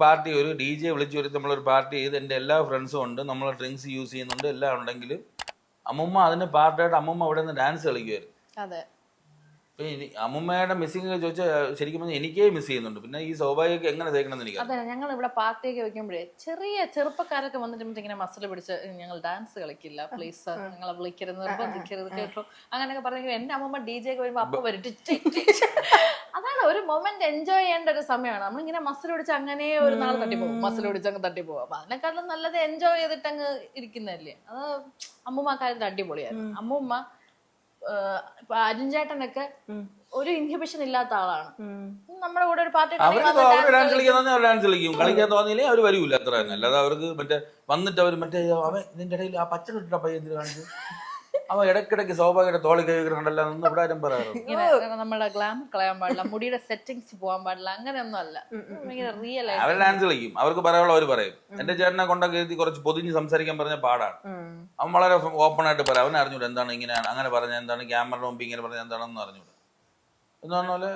Party ഒരു DJ വിളിച്ചു വരുത്തി നമ്മളൊരു പാർട്ടി ചെയ്ത് എൻ്റെ എല്ലാ ഫ്രണ്ട്സും ഉണ്ട്, നമ്മൾ ഡ്രിങ്ക്സ് യൂസ് ചെയ്യുന്നുണ്ട്, എല്ലാം ഉണ്ടെങ്കിലും അമ്മുമ്മ അതിന് പാർട്ടായിട്ട് അമ്മുമ്മ അവിടെ നിന്ന് ഡാൻസ് കളിക്കുമായിരുന്നു. അതെ. അമ്മുമ്മയുടെ മിസ്സിംഗ് ചോദിച്ചാൽ ശരിക്കും പറഞ്ഞാൽ എനിക്കേ മിസ് ചെയ്യുന്നുണ്ട്. പിന്നെ ഈ സ്വാഭാവിക എങ്ങനെ തേക്കണമെന്ന് എനിക്ക് അതെ. ഞങ്ങൾ ഇവിടെ പാർട്ടിയൊക്കെ വെക്കുമ്പോഴേ ചെറിയ ചെറുപ്പക്കാരൊക്കെ വന്നിട്ട് ഇങ്ങനെ മസിൽ പിടിച്ച് ഞങ്ങൾ ഡാൻസ് കളിക്കില്ല പ്ലീസ്, ഞങ്ങളെ വിളിക്കരുത്, നിർബന്ധിക്കരുത് കേട്ടോ അങ്ങനെയൊക്കെ പറഞ്ഞെങ്കിൽ എന്റെ അമ്മമ്മ DJ ഒക്കെ വരുമ്പോ അപ്പൊ വരും. അതാണ് ഒരു മൊമെന്റ് എൻജോയ് ചെയ്യേണ്ട ഒരു സമയമാണ്. നമ്മളിങ്ങനെ മസിൽ പിടിച്ച് അങ്ങനെ ഒരു നാൾ തട്ടിപ്പോകും, മസിൽ പിടിച്ച് അങ്ങ് തട്ടിപ്പോകും. അപ്പൊ അതിനെക്കാളും നല്ലത് എൻജോയ് ചെയ്തിട്ട് അങ്ങ് ഇരിക്കുന്നതല്ലേ. അത് അമ്മൂമ്മ കാര്യത്തിൽ അടിപൊളിയായിരുന്നു. അമ്മൂമ്മ ഇപ്പൊ അരുൺചേട്ടനൊക്കെ ഒരു ഇൻഹിബിഷൻ ഇല്ലാത്ത ആളാണ്. നമ്മുടെ കൂടെ ഒരു പാർട്ടി ഡാൻസ് കളിക്കും, കളിക്കാൻ തോന്നിയില്ലേ അവർ വരൂല, അത്ര തന്നെ. അല്ലാതെ അവർക്ക് മറ്റേ വന്നിട്ട് അവർ മറ്റേ അവൻ ഇതിന്റെ ഇടയിൽ ആ പച്ച കിട്ട പയ്യ എന്തിനു കാണിച്ചു, അവൻ ഇടയ്ക്കിടയ്ക്ക് സ്വാഭാവികമായിട്ട് തോളി കൈകണ്ടല്ലോ എന്ന് ഇവിടെ ആരും പറയാറുണ്ട്. നമ്മുടെ ഗ്ലാമർ കളയാൻ പാടില്ല, മുടിയുടെ സെറ്റിങ്സ് പോകാൻ പാടില്ല, അങ്ങനെയൊന്നും അല്ല. റിയൽ അവർ ഡാൻസ് കളിക്കും, അവർക്ക് പറയാനുള്ള അവർ പറയും. എന്റെ ചേട്ടനെ കൊണ്ടൊക്കെ എഴുതി കുറച്ച് പൊതിഞ്ഞ് സംസാരിക്കാൻ പറഞ്ഞ പാടാണ്. അവൻ വളരെ ഓപ്പൺ ആയിട്ട് പറയാം. അവൻ അറിഞ്ഞൂടെ എന്താണ് ഇങ്ങനെ അങ്ങനെ പറഞ്ഞ എന്താണ്, ക്യാമറ മുമ്പ് ഇങ്ങനെ പറഞ്ഞ എന്താണെന്ന് അറിഞ്ഞൂടെ എന്ന് പറഞ്ഞ പോലെ